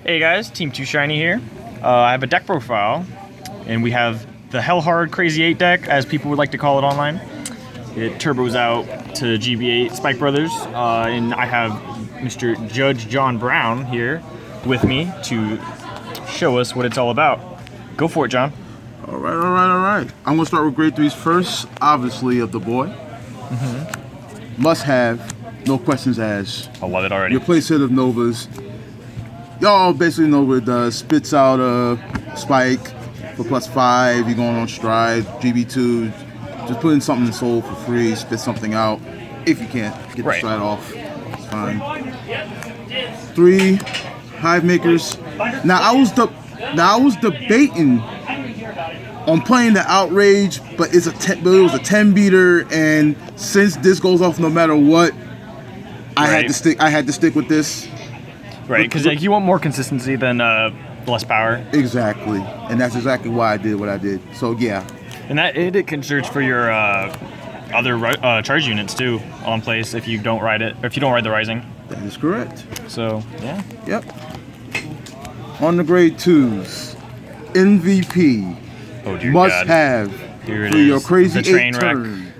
Hey guys, Team 2 Shiny here. I have a deck profile, and we have the Hellhard Crazy 8 deck, as people would like to call it online. It turbos out to GB8 Spike Brothers, and I have Mr. Judge John Brown here with me to show us what it's all about. Go for it, John. All right. I'm gonna start with grade 3s first, obviously of the boy. Must have, no questions asked. I love it already. Your playset of Novas. Y'all basically know what it does. Spits out a spike for +5. You're going on stride. GB2, just put in something in soul for free. Spit something out. If you can't get the stride off, it's fine. 3 Hive Makers. Now I was debating on playing the Outrage, but it was a 10 beater, and since this goes off no matter what, I had to stick with this. Right, because like, you want more consistency than less power. Exactly, and that's exactly why I did what I did. So yeah. And it can search for your other charge units too on place if you don't ride it, or if you don't ride the Rising. That is correct. So yeah. Yep. On the grade 2s, MVP. Oh dear must God. have Here it for is. your crazy The train 8 wreck. turn.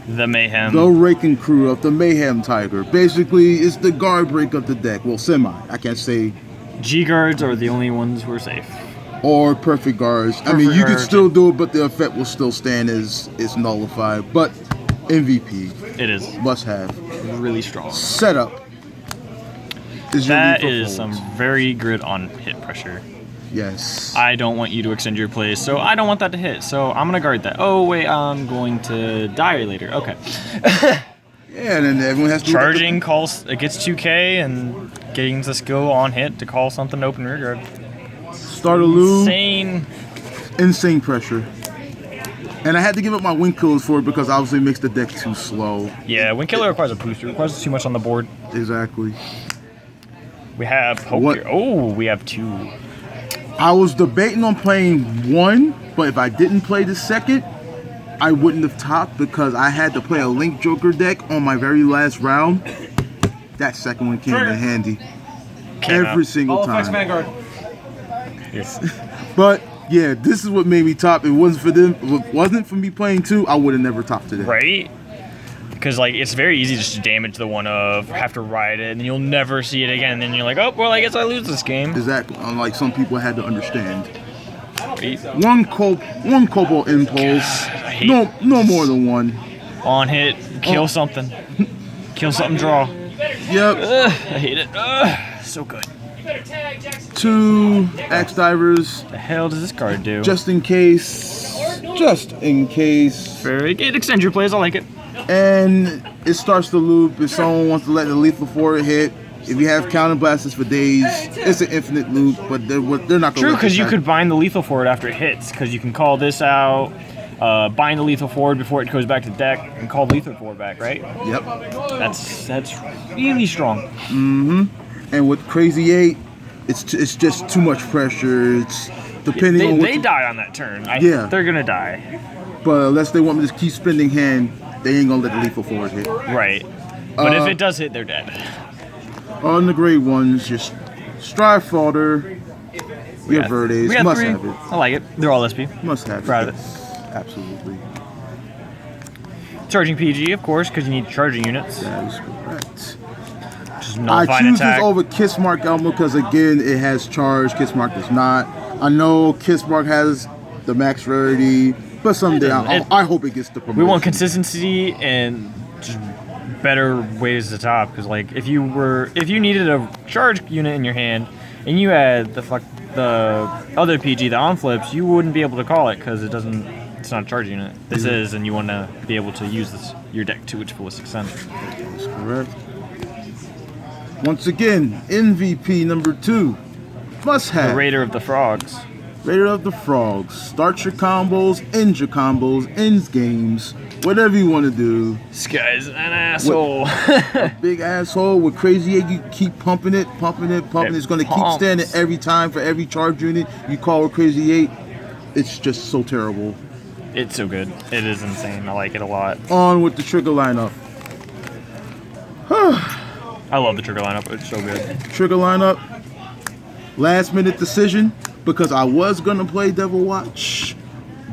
The Mayhem. The Raking Crew of the Mayhem Tiger. Basically, it's the guard break of the deck. Well, semi. I can't say. G guards are the only ones who are safe. Or perfect guards. I mean, you can still do it, but the effect will still stand as it's nullified. But MVP. It is. Must have. Really strong. Setup. That is some very good on hit pressure. Yes. I don't want you to extend your plays, so I don't want that to hit. So I'm gonna guard that. Oh wait, I'm going to die later. Okay. Yeah, and then everyone has to charging calls. It gets 2K and getting the skill on hit to call something to open rear guard. Start a loop. Insane pressure. And I had to give up my Wind Killers for it because obviously it makes the deck too slow. Yeah, Wind Killer requires a booster. It requires too much on the board. Exactly. We have Hope here. Oh, we have 2. I was debating on playing 1, but if I didn't play the second, I wouldn't have topped because I had to play a Link Joker deck on my very last round. That second one came in handy. Every single time. Vanguard. Yes. But yeah, this is what made me top. It wasn't for them. If it wasn't for me playing 2, I would have never topped today. Right? Because like it's very easy just to damage the one of, have to ride it, and you'll never see it again. And then you're like, oh, well, I guess I lose this game. Exactly. Unlike some people had to understand. Right. One Cobalt Impulse. No more than 1. On hit, kill something. Kill something, draw. Yep. I hate it. So good. 2 Axe Divers. The hell does this card do? Just in case. Very good. Extend your plays. I like it. And it starts the loop if someone wants to let the lethal forward hit. If you have counter blasters for days, it's an infinite loop, but they're not going to. True, because you could bind the lethal forward after it hits, because you can call this out, bind the lethal forward before it goes back to deck, and call lethal forward back, right? Yep. That's really strong. And with Crazy 8, it's just too much pressure. It's depending on they die on that turn. They're gonna die. But unless they want me to keep spending hand, they ain't gonna let the lethal forward hit. Right. But if it does hit, they're dead. On the grade 1s, just Strive Falter. We have Verdes. Must 3. have it. I like it. They're all SP. Must have it. Proud of it. Absolutely. Charging PG, of course, because you need charging units. That is correct. I choose this over Kissmark Elmo because again it has charge. Kissmark does not. I know Kissmark has the max rarity, but someday I hope it gets the promotion. We want consistency and just better ways to top. Because like if you needed a charge unit in your hand and you had the other PG, the on flips, you wouldn't be able to call it because it's not a charge unit. This is, and you want to be able to use your deck to its fullest extent. That's correct. Once again, MVP number 2, must have. The Raider of the Frogs. Raider of the Frogs. Start your combos, end your combos, ends games, whatever you want to do. This guy's an asshole. A big asshole with Crazy 8. You keep pumping it. It's going to keep standing every time for every charge unit you call with Crazy 8. It's just so terrible. It's so good. It is insane. I like it a lot. On with the trigger lineup. I love the trigger lineup. It's so good. Trigger lineup. last minute decision because I was gonna play Devil Watch,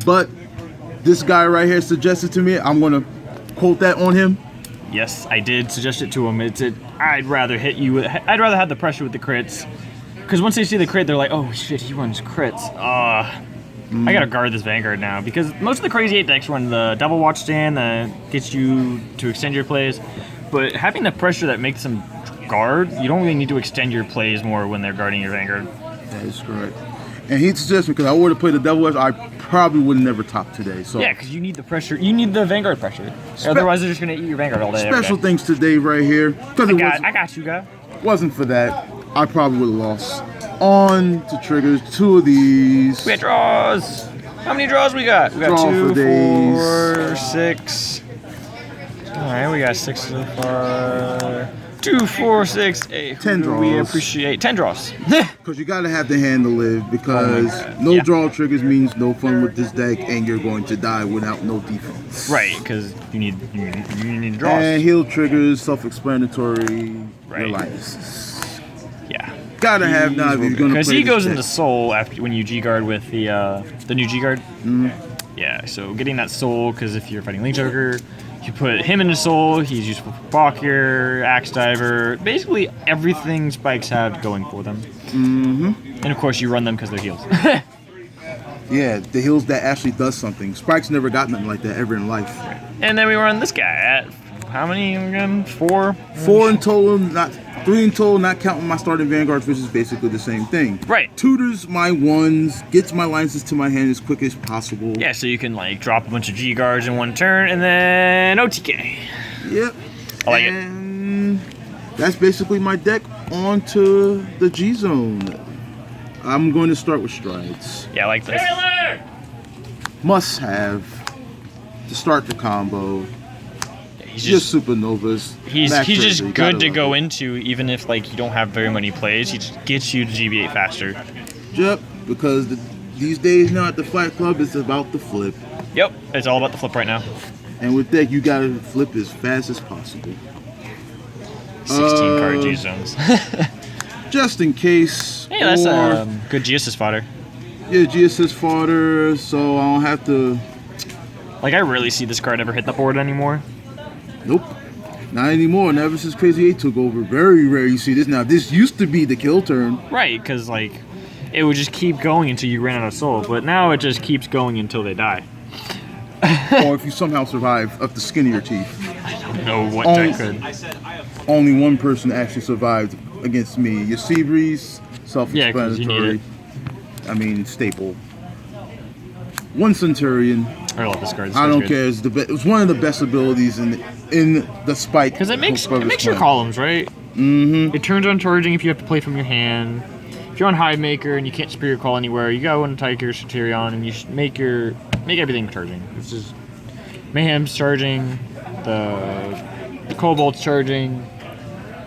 but this guy right here suggested to me. I'm gonna quote that on him. Yes, I did suggest it to him. I'd rather hit you. I'd rather have the pressure with the crits, because once they see the crit, they're like, "Oh shit, he runs crits." I gotta guard this Vanguard now because most of the Crazy 8 decks run the Devil Watch stand that gets you to extend your plays, but having the pressure that makes them guard, you don't really need to extend your plays more when they're guarding your Vanguard. That is correct. And he suggested because I would have played the Devil Watch, I probably would never top today. So yeah, because you need the pressure. You need the Vanguard pressure. Otherwise, they're just gonna eat your Vanguard all day. Special thanks to Dave right here. Because I got you, guy. Wasn't for that, I probably would have lost. On to triggers, 2 of these. We got draws. How many draws we got? We got Draw 2, for days. 4, 6. All right, we got 6 so far. 2, 4, 6, 8. 10 draws. We appreciate 10 draws. Because you gotta have the hand to live. Because no draw triggers means no fun with this deck, and you're going to die without no defense. Right, because you need draws. And heal triggers, self-explanatory. Right. Reliance. Yeah. Gotta have now if you're gonna play. Because he this goes deck. into soul after when you G guard with the new G guard. Yeah, so getting that soul, because if you're fighting Link Joker, you put him into soul. He's useful for Balkier, Axe Diver, basically everything Spikes have going for them. And of course, you run them because they're heals. Yeah, the heals that actually does something. Spike's never got nothing like that ever in life. And then we run this guy at how many again? 4? 4 in total, not 3 in total, not counting my starting Vanguards, which is basically the same thing. Right. Tutors my ones, gets my licenses to my hand as quick as possible. Yeah, so you can like drop a bunch of G guards in one turn and then OTK. Yep. I like and that's basically my deck onto the G zone. I'm going to start with strides. Yeah, I like this. Must have to start the combo. He's Just supernovas. He's Max just Razor, you good gotta to love go it. into, even if like you don't have very many plays. He just gets you to GB8 faster. Yep, because these days now at the Fight Club, it's about the flip. Yep, it's all about the flip right now. And with that, you gotta flip as fast as possible. 16 card G zones. Just in case. Hey, that's or, good GSS fodder. Yeah, GSS fodder, so I don't have to. Like I rarely see this card ever hit the board anymore. Nope. Not anymore. And ever since Crazy 8 took over, very rare you see this now. This used to be the kill turn. Right, because like it would just keep going until you ran out of soul, but now it just keeps going until they die. Or if you somehow survive up the skin of your teeth. I don't know what that could. Only one person actually survived against me. Your Seabreeze, Yeah, 'cause you self-explanatory. need I mean, staple. One Centurion. I love this card. This I card's don't good. care. It's one of the best abilities in the Spike. Because it makes Brothers your clan. columns, right? It turns on charging if you have to play from your hand. If you're on High Maker and you can't spear your call anywhere, you go into Tiger Centurion and you make everything charging. This is Mayhem's charging, the Cobalt's charging.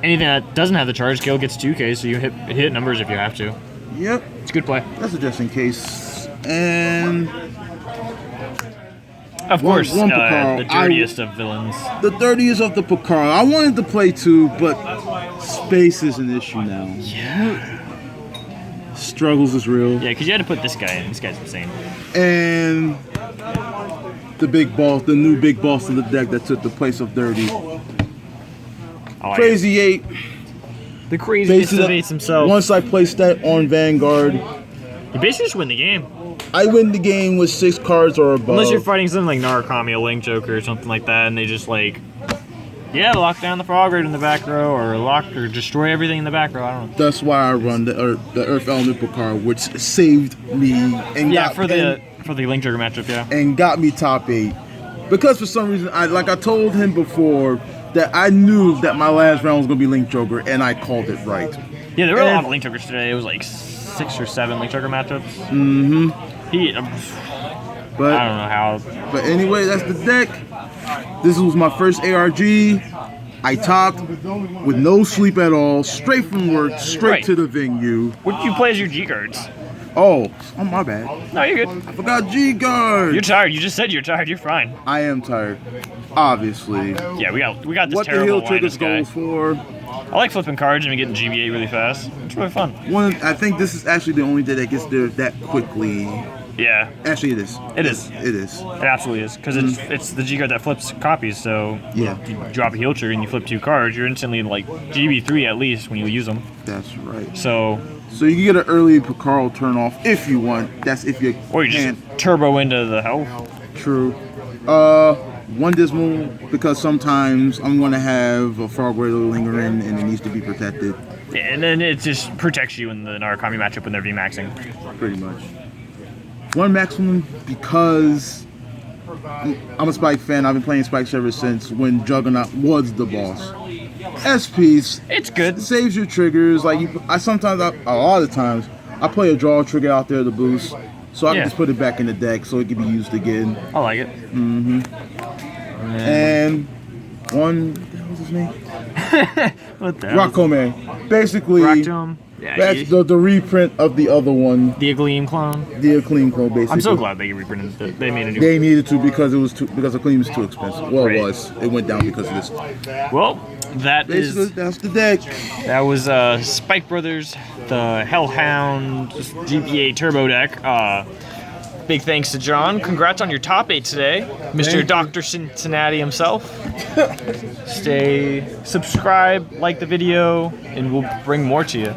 Anything that doesn't have the charge skill gets 2k, so you hit numbers if you have to. Yep, It's a good play. that's a just in case. And Of course, one Picard. the dirtiest of villains. the dirtiest of the Picard. I wanted to play 2, but space is an issue now. Yeah. Struggles is real. Yeah, because you had to put this guy in. This guy's insane. And the big boss, the new big boss of the deck that took the place of Dirty. I like Crazy 8. it. The craziest Basically, of eights himself. Once I place that on Vanguard, You basically just win the game. I win the game with 6 cards or above. Unless you're fighting something like Narukami, a Link Joker, or something like that, and they just like, lock down the Frog Raid in the back row, or destroy everything in the back row. I don't know. That's why I run the Earth Element Picard, which saved me and Yeah, for the Link Joker matchup, yeah. and got me top 8. Because for some reason, I told him before that I knew that my last round was gonna be Link Joker, and I called it right. Yeah, there were a lot of Link Jokers today. It was like 6 or 7 Link Joker matchups. Mm-hmm. But I don't know how. But anyway, that's the deck. This was my first ARG. I topped with no sleep at all, straight from work, straight Right. to the venue. What did you play as your G guards? Oh, my bad. No, you're good. I forgot G guard. You're tired. You just said you're tired. You're fine. I am tired, obviously. Yeah, we got this What the terrible hill line. triggers This guy. goes for? I like flipping cards and getting GBA really fast. It's really fun. I think this is actually the only deck that gets there that quickly. Yeah. Actually, it is. It is. It is. It absolutely is. Because it's the G card that flips copies, so Yeah. you drop a heal trigger and you flip 2 cards, you're instantly like GB3 at least when you use them. That's right. So you can get an early Picaro turn off if you want. That's if you or you can. just turbo into the health. True. One dismal because sometimes I'm gonna have a Farguardo lingering and it needs to be protected. Yeah, and then it just protects you in the Narukami matchup when they're VMAXing. Pretty much. One maximum because I'm a Spike fan. I've been playing Spike ever since when Juggernaut was the boss. SPs. It's good. Saves your triggers. Like a lot of times, I play a draw trigger out there to boost, so I can just put it back in the deck so it can be used again. I like it. And one, what was his name? What the hell? Rakome. Basically, Rakdome. Yeah, that's the reprint of the other one. the Agleam clone. The Acclaim clone, basically. I'm so glad they reprinted it. They made a new. They needed to because Acclaim was too expensive. Well, Right. it was. It went down because of this. Well, Basically, that's the deck. that was Spike Brothers, the Hellhound GPA Turbo deck. Big thanks to John. Congrats on your top 8 today, Mr. Dr. Cincinnati himself. Stay subscribe, like the video, and we'll bring more to you.